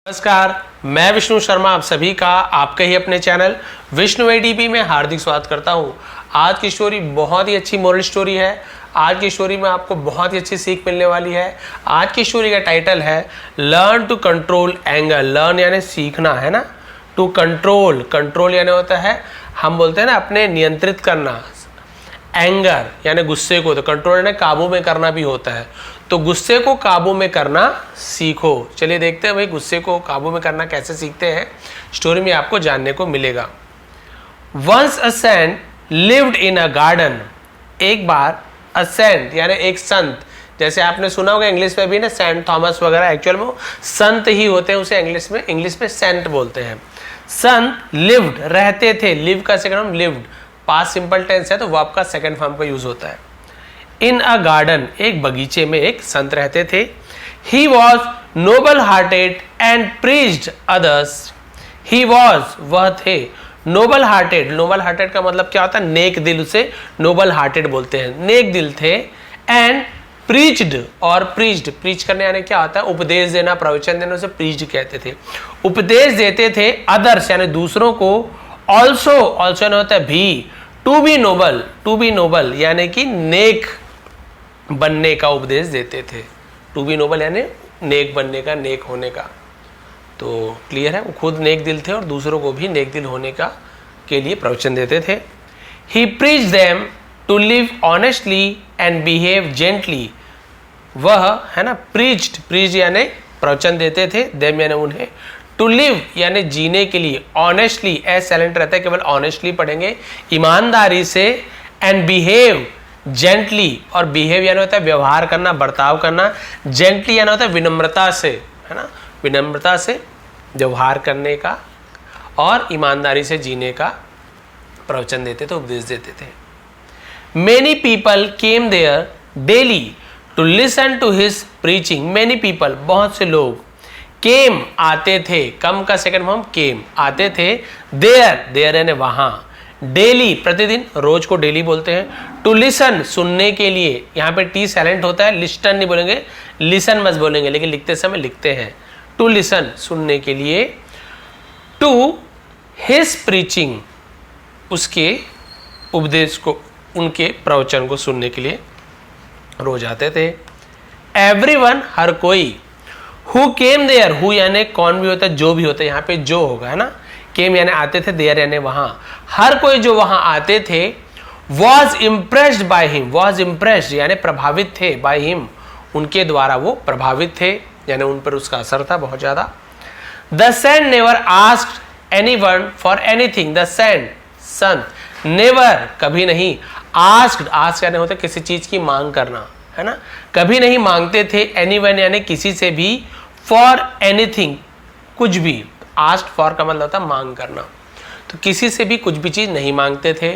नमस्कार, मैं विष्णु शर्मा आप सभी का आपके ही अपने चैनल विष्णु एडीपी में हार्दिक स्वागत करता हूं। आज की स्टोरी बहुत ही अच्छी मोरल स्टोरी है। आज की स्टोरी में आपको बहुत ही अच्छी सीख मिलने वाली है। आज की स्टोरी का टाइटल है learn to control anger. Learn यानी सीखना है ना, टू कंट्रोल, कंट्रोल यानी होता है हम बोलते हैं ना अपने नियंत्रित करना, एंगर यानी गुस्से को, तो कंट्रोल यानी काबू में करना भी होता है। तो गुस्से को काबू में करना सीखो। चलिए देखते हैं भाई गुस्से को काबू में करना कैसे सीखते हैं। स्टोरी में आपको जानने को मिलेगा। Once a saint lived in a garden. एक बार अ सेंट यानी एक संत, जैसे आपने सुना होगा इंग्लिश में भी ना सेंट थॉमस वगैरह, एक्चुअल में संत ही होते हैं, उसे इंग्लिश में सेंट बोलते हैं। संत लिव्ड रहते थे, लिव का second form lived, past simple tense है तो वर्ब का सेकंड फॉर्म का यूज होता है। इन अ गार्डन एक बगीचे में एक संत रहते थे। He was noble hearted and preached others. He was वह थे, नोबल हार्टेड, नोबल हार्टेड का मतलब क्या होता है, नेक दिल, उसे नोबल हार्टेड बोलते हैं, नेक दिल थे। एंड प्रीच्ड, और प्रीच्ड, प्रीच करने यानी क्या होता है उपदेश देना, प्रवचन देना, उसे प्रीच्ड कहते थे। उपदेश देते थे अदर्स यानी दूसरों को। ऑल्सो, ऑल्सो होता है भी। To be noble, to be noble यानी कि नेक बनने का उपदेश देते थे। टू बी नोबल यानी नेक बनने का, नेक होने का। तो क्लियर है, वो खुद नेक दिल थे और दूसरों को भी नेक दिल होने का के लिए प्रवचन देते थे। He preach them to live honestly and behave gently. वह है ना प्रीच्ड, प्रीच यानी प्रवचन देते थे, देम यानी उन्हें, टू लिव यानी जीने के लिए, ऑनेस्टली एस साइलेंट रहता है, केवल ऑनेस्टली पढ़ेंगे, ईमानदारी से, एंड बिहेव जेंटली, और बिहेव यानी होता है व्यवहार करना, बर्ताव करना, जेंटली यानी होता है विनम्रता से, है ना, विनम्रता से व्यवहार करने का और ईमानदारी से जीने का प्रवचन देते थे, उपदेश देते थे। Many people came there daily to listen to his preaching. Many people बहुत से लोग, केम आते थे, कम का सेकंड फॉर्म केम, आते थे, देयर, देयर यानी वहां, डेली प्रतिदिन, रोज को डेली बोलते हैं। टू लिसन सुनने के लिए, यहाँ पे टी साइलेंट होता है, लिस्टन नहीं बोलेंगे, लिसन मत बोलेंगे, लेकिन लिखते समय लिखते हैं टू लिसन सुनने के लिए। टू हिज प्रीचिंग उसके उपदेश को, उनके प्रवचन को सुनने के लिए रोज आते थे। एवरीवन हर कोई, हु केम देयर, हु यानी कौन भी होता है, जो भी होता है, यहाँ पे जो होगा है ना, केम यानी आते थे, देयर यानी वहां, हर कोई जो वहां आते थे। Was impressed by him, was impressed यानी प्रभावित थे, बाय हिम उनके द्वारा वो प्रभावित थे, यानी उन पर उसका असर था बहुत ज्यादा। The saint never asked anyone for anything. The saint संत, नेवर कभी नहीं, आस्क्ड, आस्क यानी होता है किसी चीज की मांग करना, है ना, कभी नहीं मांगते थे, एनीवन यानी किसी से भी, फॉर एनीथिंग कुछ भी, आस्क्ड फॉर का मतलब होता है मांग करना, तो किसी से भी कुछ भी चीज नहीं मांगते थे।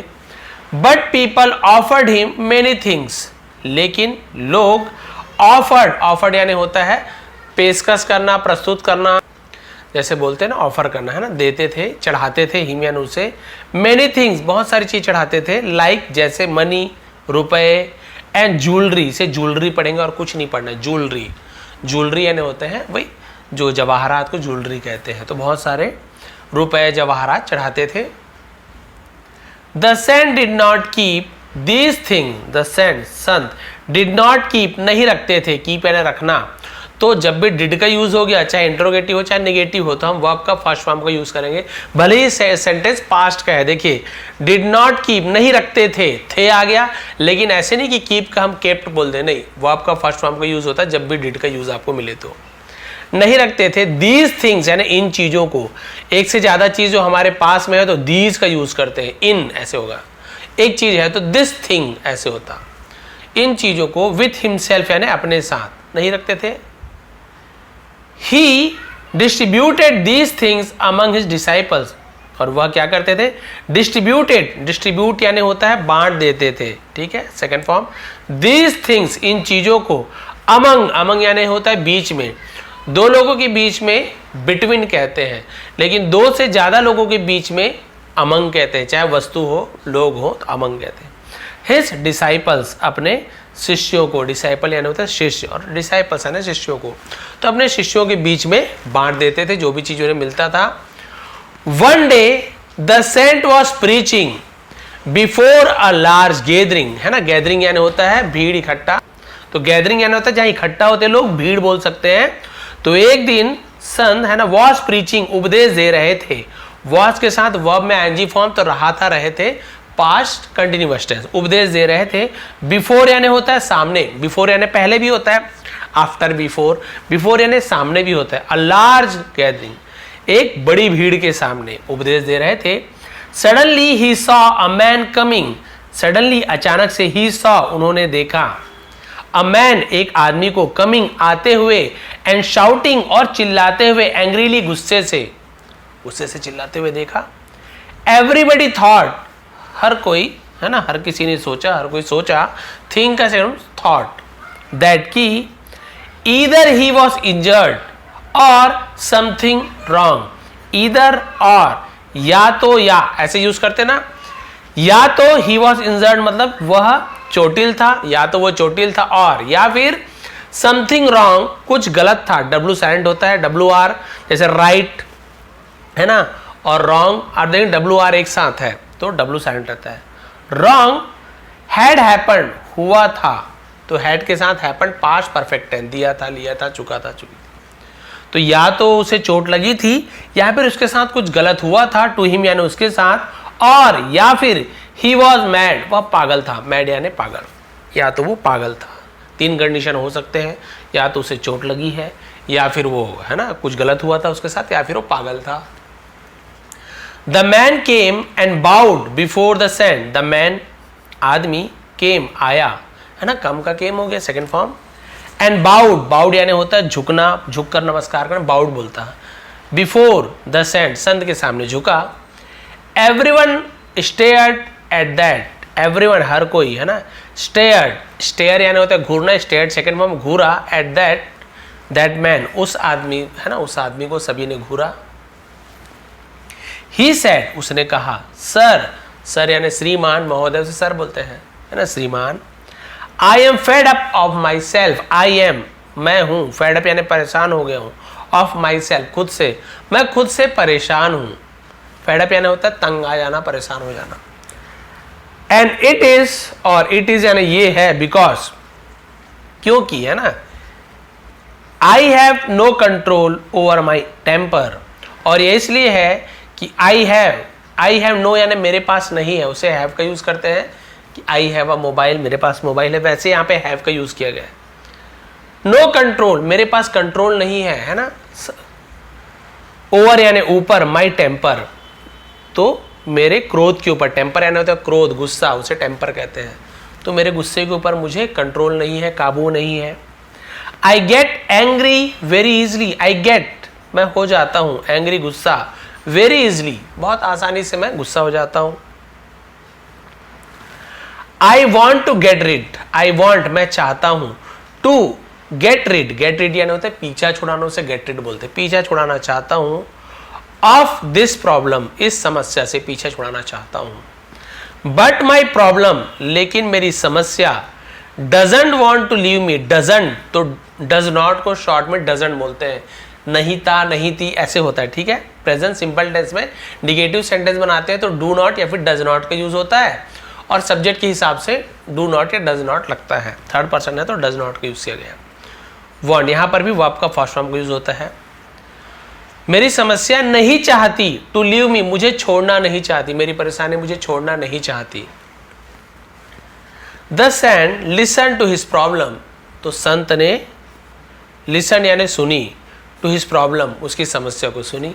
But people offered him many things, लेकिन लोग ऑफर्ड, ऑफर्ड यानी होता है पेशकश करना, प्रस्तुत करना, जैसे बोलते हैं ना ऑफर करना, है ना, देते थे, चढ़ाते थे, हिम यानी उसे, मेनी थिंग्स बहुत सारी चीज चढ़ाते थे, लाइक जैसे मनी रुपए, एंड ज्वेलरी, से ज्वेलरी पढ़ेंगे और कुछ नहीं पढ़ना, ज्वेलरी, ज्वेलरी यानी होते हैं वही जो जवाहरात को ज्वेलरी कहते हैं, तो बहुत सारे रुपए जवाहरात चढ़ाते थे। The saint did not keep these thing, the saint संत डिड नॉट कीप नहीं रखते थे, कीप यानी रखना, तो जब भी डिड का यूज हो गया, चाहे इंट्रोगेटिव हो चाहे नेगेटिव हो, तो हम वर्ब का फर्स्ट फॉर्म का यूज करेंगे, भले ही सेंटेंस पास्ट का है। देखिए डिड नॉट कीप नहीं रखते थे आ गया, लेकिन ऐसे नहीं कि कीप का हम केप्ट बोल दे, नहीं, वर्ब का फर्स्ट फॉर्म का यूज होता है जब भी डिड का यूज आपको मिले तो। नहीं रखते थे दीज थिंग्स यानी इन चीजों को, एक से ज्यादा चीज जो हमारे पास में है तो दीज का यूज करते हैं, इन ऐसे होगा, एक चीज है तो दिस थिंग ऐसे होता, इन चीजों को विथ हिमसेल्फ यानी अपने साथ नहीं रखते थे। He distributed these things among his disciples, और वह क्या करते थे, डिस्ट्रीब्यूटेड, डिस्ट्रीब्यूट यानी होता है बांट देते थे, ठीक है, second form, these things in चीजों को, अमंग, अमंग यानी होता है बीच में, दो लोगों के बीच में बिटवीन कहते हैं, लेकिन दो से ज्यादा लोगों के बीच में अमंग कहते हैं, चाहे वस्तु हो लोग हो तो अमंग कहते हैं। हिज डिसाइपल्स अपने शिष्यों को, डिसाइपल यानी होता है शिष्य और डिसाइपल्स है ना शिष्यों को, तो अपने शिष्यों के बीच में बांट देते थे जो भी चीज उन्हें मिलता था। One day the saint was preaching before a large gathering, है ना, गैदरिंग यानी होता है भीड़, इकट्ठा, तो गैदरिंग यानी होता है जहां इकट्ठा होते लोग, भीड़ बोल सकते हैं। तो एक दिन संत है ना वॉज प्रीचिंग, उपदेश दे रहे थे, वॉज के साथ वर्ब में आईएनजी फॉर्म, तो रहा था, रहे थे, पास्ट कंटिन्यूअस टेंस, उपदेश दे रहे थे। बिफोर यानी होता है सामने, बिफोर यानी पहले भी होता है, आफ्टर बिफोर, बिफोर यानी सामने भी होता है। अ लार्ज गैदरिंग, एक बड़ी भीड़ के सामने उपदेश दे रहे थे। Suddenly he saw a man coming, suddenly अचानक से, ही सॉ उन्होंने देखा, अ मैन एक आदमी को, कमिंग आते हुए, एंड शाउटिंग और चिल्लाते हुए, एंग्रीली गुस्से से चिल्लाते हुए देखा। एवरीबडी थॉट, हर कोई है ना, हर किसी ने सोचा, हर कोई सोचा, थिंक का सेकंड थॉट, दैट की ईदर ही वॉज इंजर्ड और समथिंग रॉन्ग, ईदर और, या तो या, ऐसे यूज करते ना, या तो ही वॉज इंजर्ड मतलब वह चोटिल था, या तो वो चोटिल था, और या फिर समथिंग रॉन्ग कुछ गलत था, डब्ल्यू साइलेंट होता है, डब्ल्यू आर, जैसे राइट है ना, और रॉन्ग और देखें डब्ल्यू आर एक साथ है तो डब्ल्यू साइलेंट रहता है। रॉन्ग हैड हैपेंड, हुआ था, तो हैड के साथ हैपेंड पास्ट परफेक्ट टेंस, दिया था, लिया था, चुका था, चुकी थी। तो या तो उसे चोट लगी थी, या फिर उसके साथ कुछ गलत हुआ था, टू हिम यानी उसके साथ, और या फिर ही वॉज मैड, वह पागल था, मैड यानी पागल, या तो वो पागल था। तीन कंडीशन हो सकते हैं, या तो उसे चोट लगी है, या फिर वो है ना कुछ गलत हुआ था उसके साथ, या फिर वो पागल था। The man came and bowed before the saint, the man आदमी, केम आया, है ना, कम का केम हो गया second form, and bowed, bowed यानी होता है झुकना, झुक कर नमस्कार करना, बाउड बोलता है। बिफोर द सेंट, संत के सामने झुका। Everyone stared at that, everyone हर कोई, है ना, स्टेयर्ड, स्टेयर यानी होता है घूरना, स्टेयर्ड सेकंड फॉर्म, घूरा, एट दैट मैन, उस आदमी, है ना, उस आदमी को सभी ने घूरा। ही सेड, उसने कहा, सर, सर यानी श्रीमान, महोदय से सर बोलते हैं, है ना, श्रीमान। I am fed up of my self, I am मैं हूं, फेड अप यानी परेशान हो गया हूं, ऑफ माई सेल्फ खुद से, मैं खुद से परेशान हूं। फेड अप यानी होता है तंग आ जाना, परेशान हो जाना। एंड इट इज, और इट इज यानी ये है, बिकॉज क्योंकि, है ना, I have no control over my temper, और ये इसलिए है कि आई हैव नो यानी मेरे पास नहीं है, उसे हैव का यूज करते हैं कि आई हैव अ मोबाइल, मेरे पास मोबाइल है, वैसे यहाँ पे हैव का यूज किया गया है। नो कंट्रोल, मेरे पास कंट्रोल नहीं है ना, ओवर यानी ऊपर, माई टेम्पर, तो मेरे क्रोध के ऊपर, टेम्पर यानी होता है क्रोध, गुस्सा, उसे टेम्पर कहते हैं, तो मेरे गुस्से के ऊपर मुझे कंट्रोल नहीं है, काबू नहीं है। I get angry very easily, I get मैं हो जाता हूं, एंग्री गुस्सा, वेरी इजली बहुत आसानी से मैं गुस्सा हो जाता हूं। I want to get rid, I want मैं चाहता हूं, to get rid, get rid यानी होता है पीछा छुड़ाना, उसे गेट रिड बोलते हैं, पीछा छुड़ाना चाहता हूं। ऑफ दिस प्रॉब्लम, इस समस्या से पीछा छुड़ाना चाहता हूं। बट माई प्रॉब्लम, लेकिन मेरी समस्या, doesn't want to leave me, doesn't तो डज नॉट को शॉर्ट में डजंट बोलते हैं, नहीं था, नहीं थी, ऐसे होता है, ठीक है। प्रेजेंट सिंपल टेंस में निगेटिव सेंटेंस बनाते हैं तो डू नॉट या फिर डज नॉट का यूज होता है, और सब्जेक्ट के हिसाब से डू नॉट या डज नॉट लगता है, थर्ड पर्सन है तो डज नॉट का यूज किया गया। वॉन्ट, यहां पर भी वर्ब का फर्स्ट फॉर्म का यूज होता है। मेरी समस्या नहीं चाहती, टू लीव मी मुझे छोड़ना नहीं चाहती, मेरी परेशानी मुझे छोड़ना नहीं चाहती। The saint listen to his problem, तो संत ने लिसन यानी सुनी, टू हिज प्रॉब्लम उसकी समस्या को सुनी।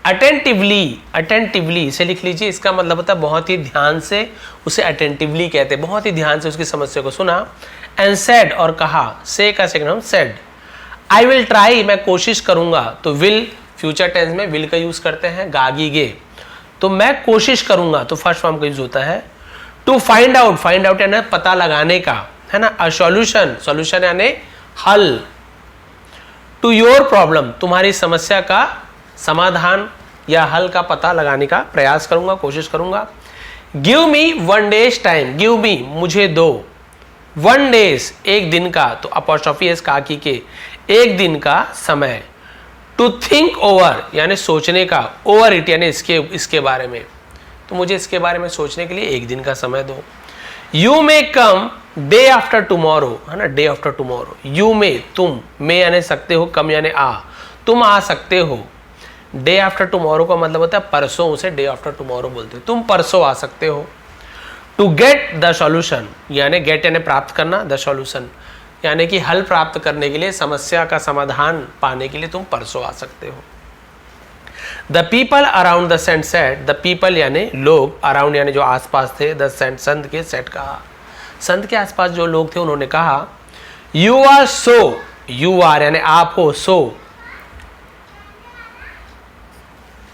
अटेंटिवली, अटेंटिवली इसे लिख लीजिए, इसका मतलब होता है बहुत ही ध्यान से, उसे अटेंटिवली कहते हैं, बहुत ही ध्यान से उसकी समस्या को सुना। एंड सेड और कहा, से का second form said. I will try मैं कोशिश करूंगा, तो विल फ्यूचर टेंस में विल का यूज करते हैं, गागी गे, तो मैं कोशिश करूंगा तो फर्स्ट फॉर्म का यूज होता है। To find out, find out यानी पता लगाने का, है ना। अ सॉल्यूशन, सॉल्यूशन यानी हल। टू योर प्रॉब्लम तुम्हारी समस्या का समाधान या हल का पता लगाने का प्रयास करूंगा, कोशिश करूंगा। Give me one days time, give me मुझे दो, 1 days एक दिन का, तो अपॉस्ट्रोफी एस काकी के, एक दिन का समय। टू थिंक ओवर यानी सोचने का, ओवर इट यानी इसके बारे में, तो मुझे इसके बारे में सोचने के लिए एक दिन का समय दो। You may come day after tomorrow, है ना, day after tomorrow. You may तुम, मे यानी सकते हो, कम यानी आ, तुम आ सकते हो। डे आफ्टर टुमारो का मतलब होता है परसों, उसे डे आफ्टर टुमारो बोलते हैं, तुम परसों आ सकते हो। टू गेट द सॉल्यूशन यानी गेट यानी प्राप्त करना, द सॉल्यूशन यानी कि हल प्राप्त करने के लिए, समस्या का समाधान पाने के लिए तुम परसों आ सकते हो। The people around the saint said, the people यानी लोग, अराउंड यानी जो आसपास थे, द सेंट संत के, सेट कहा, संत के आसपास जो लोग थे उन्होंने कहा, you are so, you are यानी आप हो, सो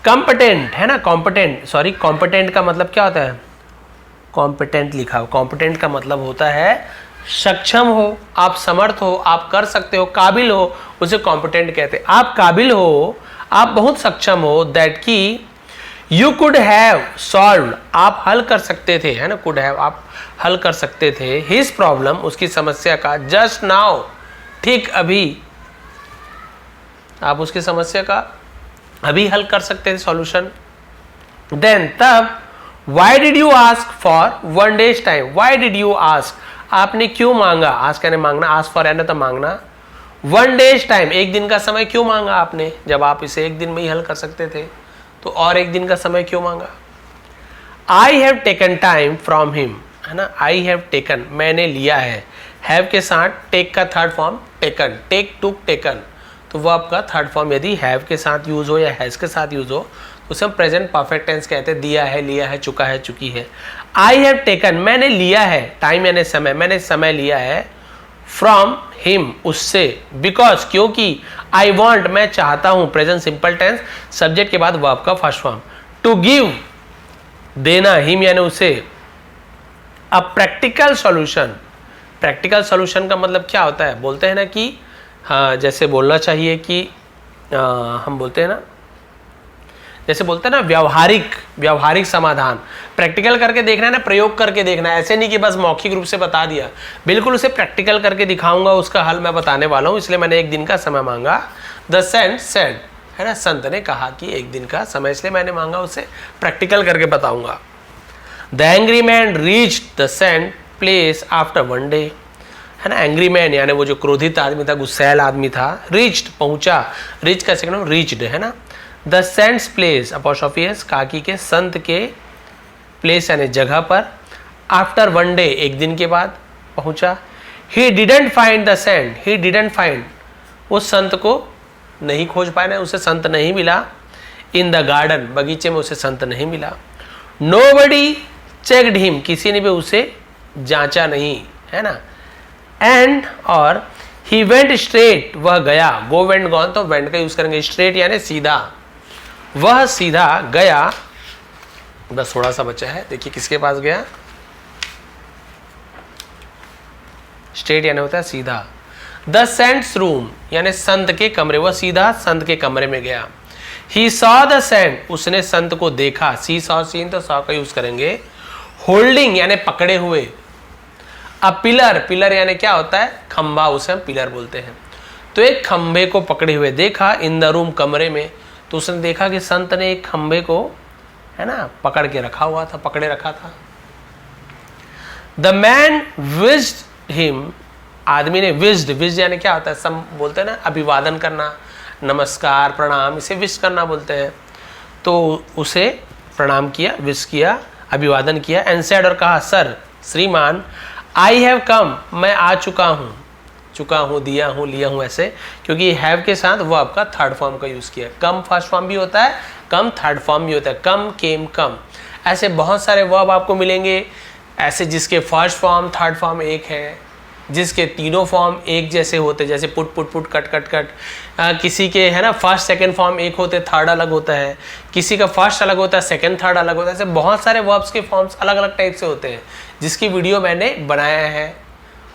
कॉम्पिटेंट, है ना, कॉम्पिटेंट, सॉरी कॉम्पिटेंट का मतलब क्या होता है, कॉम्पिटेंट लिखा हो, कॉम्पिटेंट का मतलब होता है सक्षम हो, आप समर्थ हो, आप कर सकते हो, काबिल हो, उसे कॉम्पिटेंट कहते हैं। आप काबिल हो, आप बहुत सक्षम हो, दैट की यू कुड हैव सॉल्व, आप हल कर सकते थे, है ना, कुड हैव आप हल कर सकते थे, हिज प्रॉब्लम उसकी समस्या का, जस्ट नाउ ठीक अभी, आप उसकी समस्या का अभी हल कर सकते थे, सॉल्यूशन। देन तब why did you ask for 1 days time, why did you ask आपने क्यों मांगा, आस्क यानी मांगना, आस्क फॉर यानी तो मांगना, 1 days टाइम एक दिन का समय क्यों मांगा आपने, जब आप इसे एक दिन में ही हल कर सकते थे, तो और एक दिन का समय क्यों मांगा। I have taken time from him, है ना, आई हैव टेकन मैंने लिया है, हैव के साथ टेक का third form taken, take took taken, तो वो आपका थर्ड फॉर्म यदि हैव के साथ यूज हो या हैज के साथ यूज हो तो उसे हम प्रेजेंट परफेक्ट टेंस कहते हैं, दिया है, लिया है, चुका है, चुकी है। आई हैव टेकन मैंने लिया है, टाइम यानी समय, मैंने समय लिया है, फ्रॉम हिम उससे, बिकॉज क्योंकि, आई वॉन्ट मैं चाहता हूं, प्रेजेंट सिंपल टेंस, सब्जेक्ट के बाद वर्ब का फर्स्ट फॉर्म, टू गिव देना, हिम यानी उसे, a practical solution, practical solution का मतलब क्या होता है, बोलते हैं ना कि हाँ, जैसे बोलना चाहिए कि हम बोलते हैं ना, जैसे बोलते हैं ना व्यावहारिक समाधान, प्रैक्टिकल करके देखना है ना, प्रयोग करके देखना है, ऐसे नहीं कि बस मौखिक रूप से बता दिया, बिल्कुल उसे प्रैक्टिकल करके दिखाऊंगा, उसका हल मैं बताने वाला हूं, इसलिए मैंने एक दिन का समय मांगा। द सेंट सेड, है ना, संत ने कहा कि एक दिन का समय, इसलिए मैंने मांगा, उसे प्रैक्टिकल करके बताऊंगा। The angry man reached the saint place after 1 day, है ना, एंग्री मैन यानी वो जो क्रोधित आदमी था, गुस्सैल आदमी था, रीच्ड पहुंचा, रीच कैसे कहना, रीच्ड, है ना। The saints place apostrophe S काकी के, संत के, प्लेस यानी जगह पर, आफ्टर 1 day एक दिन के बाद पहुंचा। He didn't find the saint, he didn't find उस संत को नहीं खोज पाया, उसे संत नहीं मिला, इन द गार्डन बगीचे में उसे संत नहीं मिला। नोबडी चेक्ड हिम किसी ने भी उसे जांचा नहीं, है ना। एंड और ही वेंट स्ट्रेट वह गया, गो वेंट गॉन तो वेंट का यूज करेंगे, स्ट्रेट यानी सीधा, वह सीधा गया, बस थोड़ा सा बचा है, देखिए किसके पास गया, स्ट्रेट यानी होता है सीधा। द सेंट्स रूम यानी संत के कमरे, वह सीधा संत के कमरे में गया। ही सॉ द सेंट उसने संत को देखा, सी सॉ सीन तो सॉ का यूज करेंगे। होल्डिंग यानी पकड़े हुए, अ पिलर, पिलर यानी क्या होता है, खंबा, उसे हम पिलर बोलते हैं, तो एक खंबे को पकड़े हुए देखा, इन द रूम कमरे में, तो उसने देखा कि संत ने एक खंबे को, है ना, पकड़ के रखा हुआ था, पकड़े रखा था। द मैन विज्ड हिम आदमी ने, विज्ड यानी क्या होता है, सम बोलते हैं ना, अभिवादन करना, नमस्कार प्रणाम, इसे विश करना बोलते हैं, तो उसे प्रणाम किया, विश किया, अभिवादन किया। एंड सेड और कहा, सर श्रीमान, आई हैव कम मैं आ चुका हूँ, दिया हूँ, लिया हूँ, ऐसे, क्योंकि हैव के साथ वो आपका थर्ड फॉर्म का यूज किया। कम फर्स्ट फॉर्म भी होता है, कम थर्ड फॉर्म भी होता है, कम केम कम, ऐसे बहुत सारे वर्ब आपको मिलेंगे, ऐसे जिसके फर्स्ट फॉर्म थर्ड फॉर्म एक है, जिसके तीनों फॉर्म एक जैसे होते, जैसे put put put, cut cut cut, किसी के, है ना, फर्स्ट सेकंड फॉर्म एक होते, थर्ड अलग होता है, किसी का फर्स्ट अलग होता है, सेकंड थर्ड अलग होता है, ऐसे बहुत सारे वर्ब्स के फॉर्म्स अलग अलग टाइप से होते हैं, जिसकी वीडियो मैंने बनाया है।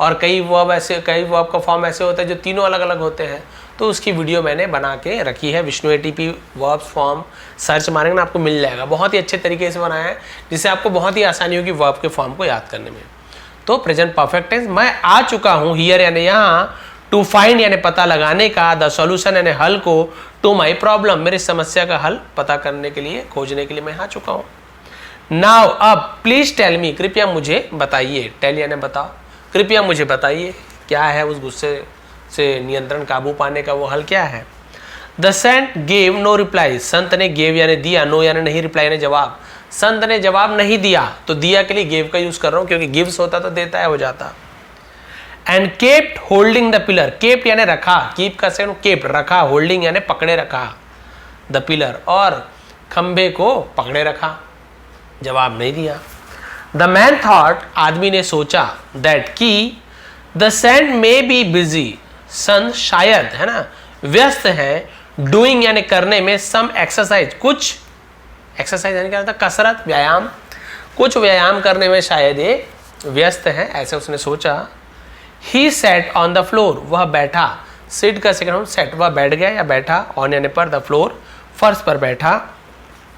और कई वर्ब का फॉर्म ऐसे होता है जो तीनों अलग अलग होते हैं, तो उसकी वीडियो मैंने बना के रखी है, Vishnu ATP verbs form search मारेंगे ना, आपको मिल जाएगा, बहुत ही अच्छे तरीके से बनाया है, जिससे आपको बहुत ही आसानी होगी वर्ब के फॉर्म को याद करने में। तो प्रेजेंट परफेक्ट टेंस, मैं आ चुका हूं हियर यानी यहाँ, टू फाइंड यानी पता लगाने का, द सॉल्यूशन यानी हल को, टू माई प्रॉब्लम मेरी समस्या का हल पता करने के लिए, खोजने के लिए मैं आ चुका हूं। नाउ अब प्लीज टेल मी, कृपया मुझे बताइए, टेल यानी बताओ, कृपया मुझे बताइए क्या है उस गुस्से से नियंत्रण काबू पाने का वो हल क्या है। The saint gave no reply, संत ने गेव यानी दिया, नो यानी नहीं, रिप्लाई यानी जवाब, संत ने जवाब नहीं दिया, तो दिया के लिए गेव का यूज कर रहा हूं क्योंकि गिव्स होता तो देता है हो जाता। And kept holding the pillar, kept यानी रखा, कीप का सेकंड केप्ट रखा, होल्डिंग यानी पकड़े रखा, द पिलर और खंबे को पकड़े रखा, जवाब नहीं दिया। द मैन थॉट, आदमी ने सोचा, दैट की the saint may be busy, संत शायद है ना व्यस्त है, डूइंग यानी करने में, सम एक्सरसाइज कुछ, एक्सरसाइज यानी क्या होता है कसरत व्यायाम, कुछ व्यायाम करने में शायद ये व्यस्त है, ऐसे उसने सोचा। ही सेट ऑन द फ्लोर, वह बैठा, सिट का सेकंड सेट, वह बैठ गया या बैठा, ऑन यानी पर, द फ्लोर फर्श पर बैठा,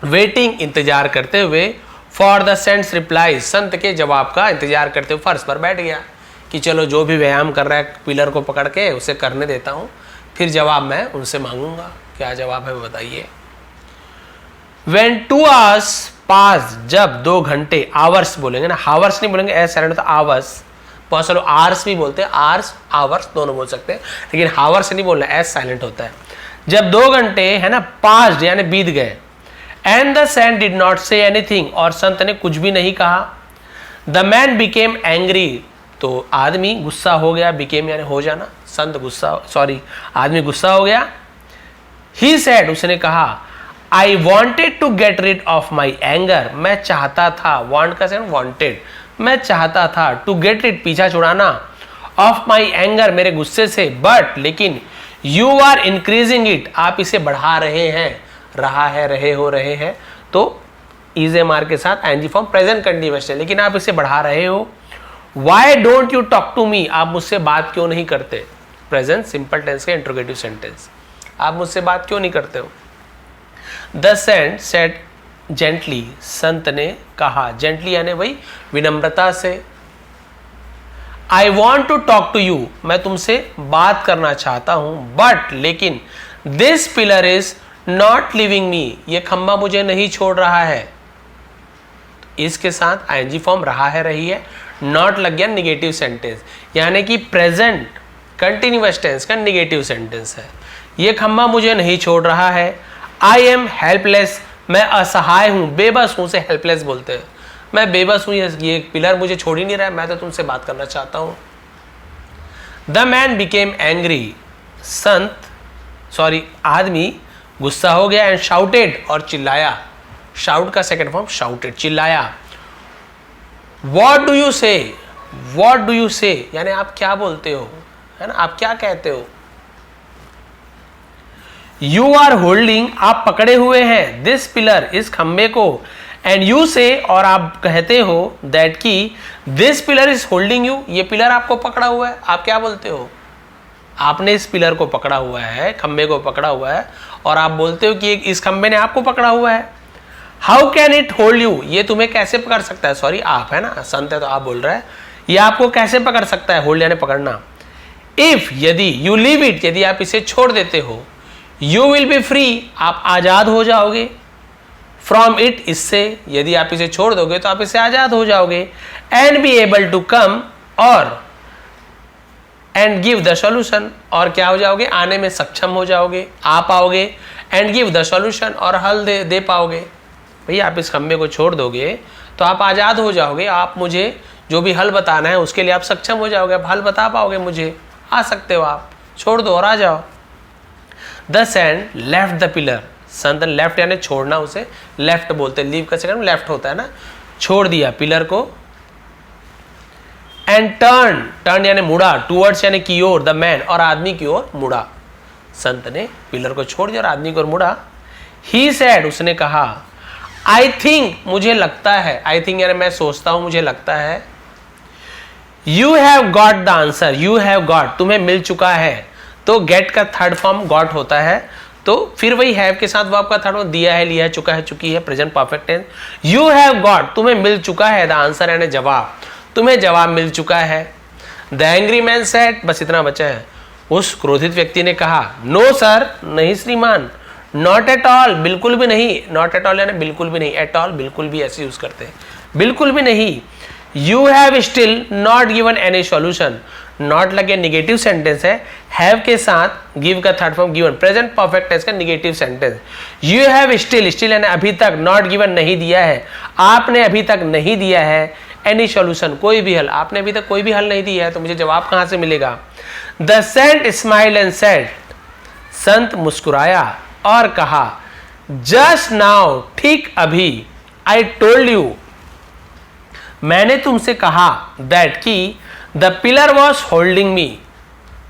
वेटिंग इंतजार करते हुए, फॉर द सेंट्स रिप्लाई संत के जवाब का इंतजार करते हुए फर्श पर बैठ गया कि चलो जो भी व्यायाम कर रहा है पिलर को पकड़ के उसे करने देता हूँ, फिर जवाब मैं उनसे मांगूंगा, क्या जवाब है वो बताइए। When 2 hours pass, जब 2 घंटे, आवर्स बोलेंगे ना, हावर्स नहीं बोलेंगे, ऐसा साइलेंट होता आवर्स, बहुत सारे आर्स भी बोलते हैं, आर्स आवर्स दोनों बोल सकते हैं, लेकिन हावर्स नहीं बोलना, एस साइलेंट होता है। जब 2 घंटे है ना पास्ड यानी बीत गए, and the saint did not say anything, और संत ने कुछ भी नहीं कहा। द मैन बिकेम एंग्री, तो आदमी गुस्सा हो गया, बिकेम यानी हो जाना, संत गुस्सा, सॉरी आदमी गुस्सा हो गया। ही सेड, उसने कहा, I wanted to get rid of my anger, मैं चाहता था, वॉन्ट का सेंस वॉन्टेड, मैं चाहता था, टू गेट रिड पीछा छुड़ाना, ऑफ माई एंगर मेरे गुस्से से, बट लेकिन यू आर इंक्रीजिंग इट, आप इसे बढ़ा रहे हैं, रहा है, रहे हो, रहे हैं, तो इज ए मार के साथ एनजी फॉर्म प्रेजेंट कंटिन्यूअस है, लेकिन आप इसे बढ़ा रहे हो। Why don't you talk to me, आप मुझसे बात क्यों नहीं करते, प्रेजेंट सिंपल टेंस का इंट्रोगेटिव सेंटेंस, आप मुझसे बात क्यों नहीं करते हो। द सेंट सेड जेंटली, संत ने कहा, जेंटली यानी वही विनम्रता से। I want to talk to you, मैं तुमसे बात करना चाहता हूं, बट लेकिन this pillar is not living me, ये खंबा मुझे नहीं छोड़ रहा है, इसके साथ आईएनजी फॉर्म रहा है, रही है, नॉट लग गया निगेटिव सेंटेंस, यानी कि प्रेजेंट कंटिन्यूअस टेंस का निगेटिव सेंटेंस है। ये खंबा मुझे नहीं छोड़ रहा है। आई एम हेल्पलेस, मैं असहाय हूं, बेबस हूं, से हेल्पलेस बोलते हैं, मैं बेबस हूं, ये पिलर मुझे छोड़ ही नहीं रहा है, मैं तो तुमसे बात करना चाहता हूं। द मैन बिकेम एंग्री, आदमी गुस्सा हो गया, एंड शाउटेड, और चिल्लाया, शाउट का सेकंड फॉर्म शाउटेड, चिल्लाया। व्हाट डू यू से, व्हाट डू यू से यानी आप क्या बोलते हो, है ना, आप क्या कहते हो। यू आर होल्डिंग, आप पकड़े हुए हैं, दिस पिलर, इस खंबे को, एंड यू से, और आप कहते हो, दैट की this pillar is holding you, ये पिलर आपको पकड़ा हुआ है, आप क्या बोलते हो, आपने इस पिलर को पकड़ा हुआ है, खंबे को पकड़ा हुआ है, और आप बोलते हो कि इस खंबे ने आपको पकड़ा हुआ है। How can it hold you, ये तुम्हें कैसे पकड़ सकता है, सॉरी आप है ना, संत है तो आप बोल रहे हैं, ये आपको कैसे पकड़ सकता है, होल्ड यानी पकड़ना। इफ, यदि, यू लीव इट, यदि आप इसे छोड़ देते हो, यू विल बी फ्री, आप आजाद हो जाओगे, फ्रॉम इट, इससे, यदि आप इसे छोड़ दोगे तो आप इससे आजाद हो जाओगे, and be able to come, और एंड गिव द सॉल्यूशन, और क्या हो जाओगे, आने में सक्षम हो जाओगे, आ पाओगे, एंड गिव द सॉल्यूशन, और हल दे पाओगे। भैया आप इस खंबे को छोड़ दोगे तो आप आजाद हो जाओगे, आप मुझे जो भी हल बताना है उसके लिए आप सक्षम हो जाओगे, आप हल बता पाओगे मुझे, आ सकते हो आप, छोड़ दो और आ जाओ। The saint left the pillar, संत लेफ्ट यानी छोड़ना, उसे लेफ्ट बोलते हैं, लीव का सेकंड लेफ्ट होता है ना, छोड़ दिया पिलर को। एंड टर्न यानी मुड़ा, टूवर्ड्स यानी की ओर, द मैन, और आदमी की ओर मुड़ा, संत ने पिलर को छोड़ दिया और आदमी की ओर मुड़ा। ही सेड, उसने कहा, आई थिंक, मुझे लगता है, आई थिंक यानी मैं सोचता हूं, मुझे लगता है। You have got the answer, you have got, तुम्हें मिल चुका है, तो गेट का थर्ड फॉर्म गॉट होता है, तो फिर वही हैव के साथ वो आपका थर्ड फॉर्म, दिया है, लिया है, चुका है, चुकी है, present perfect tense. You have got, तुम्हें मिल चुका है, द आंसर यानी जवाब, तुम्हें जवाब मिल चुका है। द एंग्री मैन सेड, बस इतना बचा है। उस क्रोधित व्यक्ति ने कहा, नो सर, नहीं श्रीमान, नॉट एट ऑल, बिल्कुल भी नहीं। नॉट एट ऑल यानी बिल्कुल भी नहीं, एट ऑल बिल्कुल भी ऐसे यूज करते हैं, बिल्कुल भी नहीं। You have still not given any solution. Not लगे निगेटिव सेंटेंस है, हैव के साथ गिव का third form given, present perfect tense का negative sentence. You have still, still यानी अभी तक, नॉट गिवन नहीं दिया है, आपने अभी तक नहीं दिया है, एनी सॉल्यूशन कोई भी हल, आपने अभी तक कोई भी हल नहीं दिया है, तो मुझे जवाब कहां से मिलेगा। The saint smile and said, संत मुस्कुराया और कहा, जस्ट नाउ, ठीक अभी, आई टोल्ड यू, मैंने तुमसे कहा, दैट की the pillar was holding me,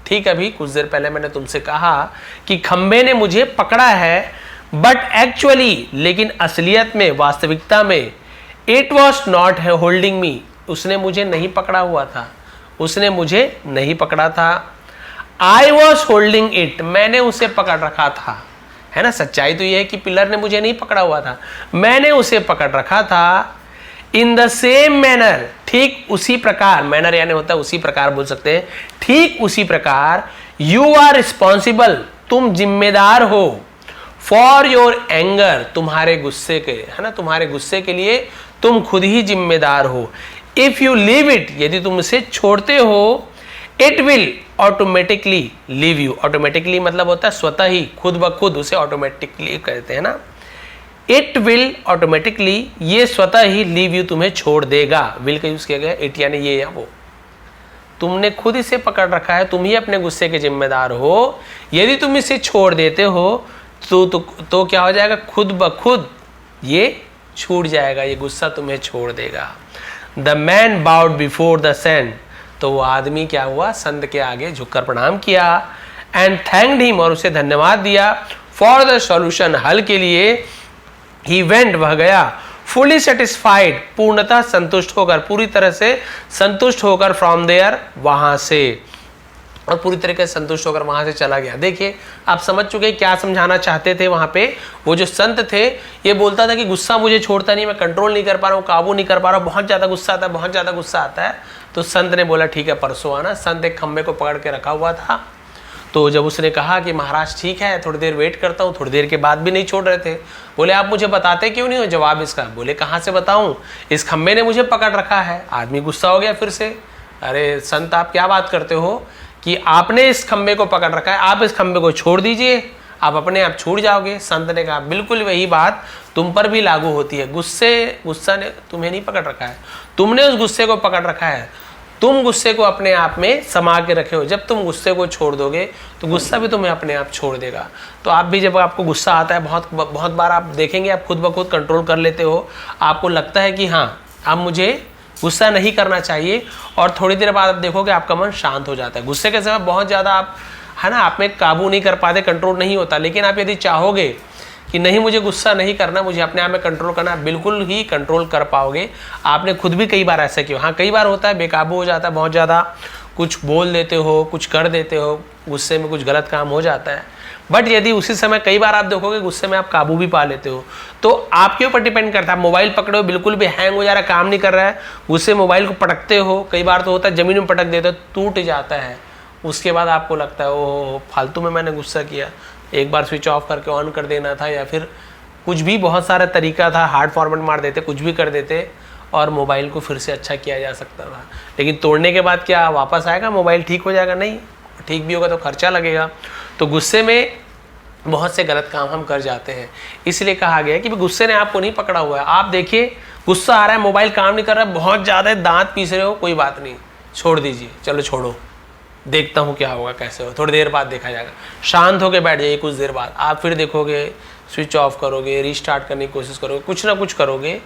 ठीक अभी कुछ देर पहले मैंने तुमसे कहा कि खंबे ने मुझे पकड़ा है, बट एक्चुअली, लेकिन असलियत में, वास्तविकता में, it was not holding me, उसने मुझे नहीं पकड़ा हुआ था, उसने मुझे नहीं पकड़ा था। आई वॉज होल्डिंग इट, मैंने उसे पकड़ रखा था, है ना। सच्चाई तो यह है कि पिलर ने मुझे नहीं पकड़ा हुआ था, मैंने उसे पकड़ रखा था। इन द सेम मैनर, ठीक उसी प्रकार, मैनर यानी होता है उसी प्रकार बोल सकते हैं, ठीक उसी प्रकार, यू आर रिस्पॉन्सिबल, तुम जिम्मेदार हो, फॉर योर एंगर, तुम्हारे गुस्से के, है ना, तुम्हारे गुस्से के लिए तुम खुद ही जिम्मेदार हो। इफ यू लीव इट, यदि तुम इसे छोड़ते हो, it will automatically leave you, automatically मतलब होता है स्वतः ही, खुद ब खुद, उसे ऑटोमेटिकली कहते हैं ना। इट विल ऑटोमेटिकली, ये स्वतः ही लीव यू, तुम्हें छोड़ देगा। विल का यूज किया गया, इट यानी ये या वो, तुमने खुद इसे पकड़ रखा है, तुम ही अपने गुस्से के जिम्मेदार हो। यदि तुम इसे छोड़ देते हो तो क्या हो जाएगा, खुद ब खुद ये छूट जाएगा, ये गुस्सा तुम्हें छोड़ देगा। The man bowed before the saint, तो वो आदमी क्या हुआ, संत के आगे झुककर प्रणाम किया। एंड थैंक्ड हिम, और उसे धन्यवाद दिया। फॉर द सॉल्यूशन, हल के लिए। ही वेंट, वह गया। फुली सेटिस्फाइड, पूर्णतः संतुष्ट होकर, पूरी तरह से संतुष्ट होकर, फ्रॉम देयर, वहां से, और पूरी तरीके से संतुष्ट होकर वहां से चला गया। देखिए आप समझ चुके क्या समझाना चाहते थे वहां पे। वो जो संत थे, ये बोलता था कि गुस्सा मुझे छोड़ता नहीं, मैं कंट्रोल नहीं कर पा रहा हूँ, काबू नहीं कर पा रहा हूँ, बहुत ज्यादा गुस्सा आता है, बहुत ज्यादा गुस्सा आता है। तो संत ने बोला ठीक है परसों आना। संत एक खंबे को पकड़ के रखा हुआ था। तो जब उसने कहा कि महाराज ठीक है, थोड़ी देर वेट करता हूँ, थोड़ी देर के बाद भी नहीं छोड़ रहे थे। बोले आप मुझे बताते क्यों नहीं हो जवाब इसका। बोले कहाँ से बताऊँ, इस खंबे ने मुझे पकड़ रखा है। आदमी गुस्सा हो गया फिर से, अरे संत आप क्या बात करते हो कि आपने इस खंबे को पकड़ रखा है, आप इस खंबे को छोड़ दीजिए, आप अपने आप छूट जाओगे। संत ने कहा बिल्कुल वही बात तुम पर भी लागू होती है। गुस्सा ने तुम्हें नहीं पकड़ रखा है, तुमने उस गुस्से को पकड़ रखा है। तुम गुस्से को अपने आप में समा के रखे हो। जब तुम गुस्से को छोड़ दोगे तो गुस्सा भी तुम्हें अपने आप छोड़ देगा। तो आप भी जब आपको गुस्सा आता है, बहुत बार आप देखेंगे आप खुद ब खुद कंट्रोल कर लेते हो। आपको लगता है कि हाँ अब मुझे गुस्सा नहीं करना चाहिए, और थोड़ी देर बाद आप देखोगे आपका मन शांत हो जाता है। गुस्से के समय बहुत ज़्यादा आप, है ना, आप में काबू नहीं कर पाते, कंट्रोल नहीं होता। लेकिन आप यदि चाहोगे कि नहीं मुझे गुस्सा नहीं करना, मुझे अपने आप में कंट्रोल करना, बिल्कुल ही कंट्रोल कर पाओगे। आपने खुद भी कई बार ऐसा किया। हाँ कई बार होता है बेकाबू हो जाता है, बहुत ज़्यादा कुछ बोल देते हो, कुछ कर देते हो, गुस्से में कुछ गलत काम हो जाता है। बट यदि उसी समय कई बार आप देखोगे गुस्से में आप काबू भी पा लेते हो, तो आपके ऊपर डिपेंड करता है। मोबाइल पकड़े हो, बिल्कुल भी हैंग हो जा रहा है, काम नहीं कर रहा है, गुस्से मोबाइल को पटकते हो, कई बार तो होता है ज़मीन में पटक देते हो, टूट जाता है। उसके बाद आपको लगता है ओह फालतू में मैंने गुस्सा किया, एक बार स्विच ऑफ करके ऑन कर देना था, या फिर कुछ भी बहुत सारा तरीका था, हार्ड फॉर्मेट मार देते, कुछ भी कर देते और मोबाइल को फिर से अच्छा किया जा सकता था। लेकिन तोड़ने के बाद क्या वापस आएगा मोबाइल, ठीक हो जाएगा? नहीं, ठीक भी होगा तो खर्चा लगेगा। तो गुस्से में बहुत से गलत काम हम कर जाते हैं। इसलिए कहा गया कि गुस्से ने आपको नहीं पकड़ा हुआ है। आप देखिए गुस्सा आ रहा है, मोबाइल काम नहीं कर रहा है, बहुत ज़्यादा दांत पीस रहे हो, कोई बात नहीं, छोड़ दीजिए, चलो छोड़ो, देखता हूँ क्या होगा, कैसे हो, थोड़ी देर बाद देखा जाएगा। शांत होकर बैठ जाइए, कुछ देर बाद आप फिर देखोगे, स्विच ऑफ करोगे, रीस्टार्ट करने की कोशिश करोगे, कुछ ना कुछ करोगे,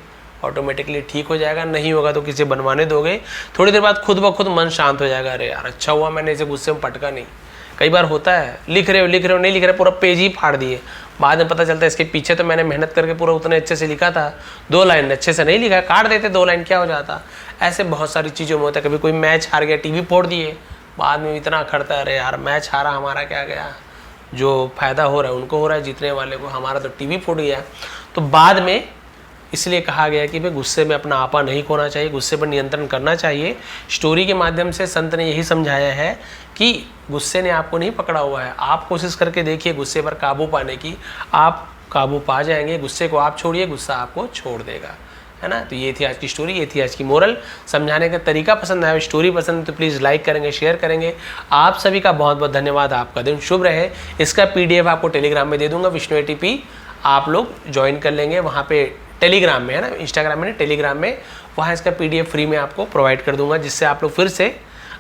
ऑटोमेटिकली ठीक हो जाएगा। नहीं होगा तो किसी बनवाने दोगे, थोड़ी देर बाद खुद ब खुद मन शांत हो जाएगा। अरे यार अच्छा हुआ मैंने इसे गुस्से में पटका नहीं। कई बार होता है लिख रहे हो नहीं लिख रहे, पूरा पेज ही फाड़ दिए, बाद में पता चलता है इसके पीछे तो मैंने मेहनत करके पूरा उतने अच्छे से लिखा था, 2 लाइन अच्छे से नहीं लिखा, काट देते 2 लाइन, क्या हो जाता। ऐसे बहुत सारी चीज़ों में होता है। कभी कोई मैच हार गया, टीवी फोड़ दिए, बाद में इतना अखड़ता है अरे यार मैच हारा, हमारा क्या गया, जो फ़ायदा हो रहा है उनको हो रहा है, जीतने वाले को, हमारा तो टीवी फूट गया। तो बाद में इसलिए कहा गया कि भाई गुस्से में अपना आपा नहीं खोना चाहिए, गुस्से पर नियंत्रण करना चाहिए। स्टोरी के माध्यम से संत ने यही समझाया है कि गुस्से ने आपको नहीं पकड़ा हुआ है, आप कोशिश करके देखिए गुस्से पर काबू पाने की, आप काबू पा जाएंगे। गुस्से को आप छोड़िए, गुस्सा आपको छोड़ देगा, है ना। तो ये थी आज की स्टोरी, ये थी आज की मोरल। समझाने का तरीका पसंद आया, स्टोरी पसंद है तो प्लीज़ लाइक करेंगे, शेयर करेंगे। आप सभी का बहुत बहुत धन्यवाद, आपका दिन शुभ रहे। इसका PDF आपको टेलीग्राम में दे दूंगा, विष्णु ATP आप लोग ज्वाइन कर लेंगे वहाँ पे टेलीग्राम में, है ना, इंस्टाग्राम में नहीं, टेलीग्राम में, वहाँ इसका PDF फ्री में आपको प्रोवाइड कर दूंगा, जिससे आप लोग फिर से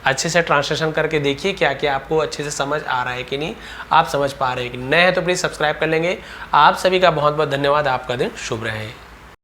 अच्छे से ट्रांसलेशन करके देखिए क्या क्या आपको अच्छे से समझ आ रहा है कि नहीं, आप समझ पा रहे हैं कि नए हैं तो प्लीज़ सब्सक्राइब कर लेंगे। आप सभी का बहुत बहुत धन्यवाद, आपका दिन शुभ रहे।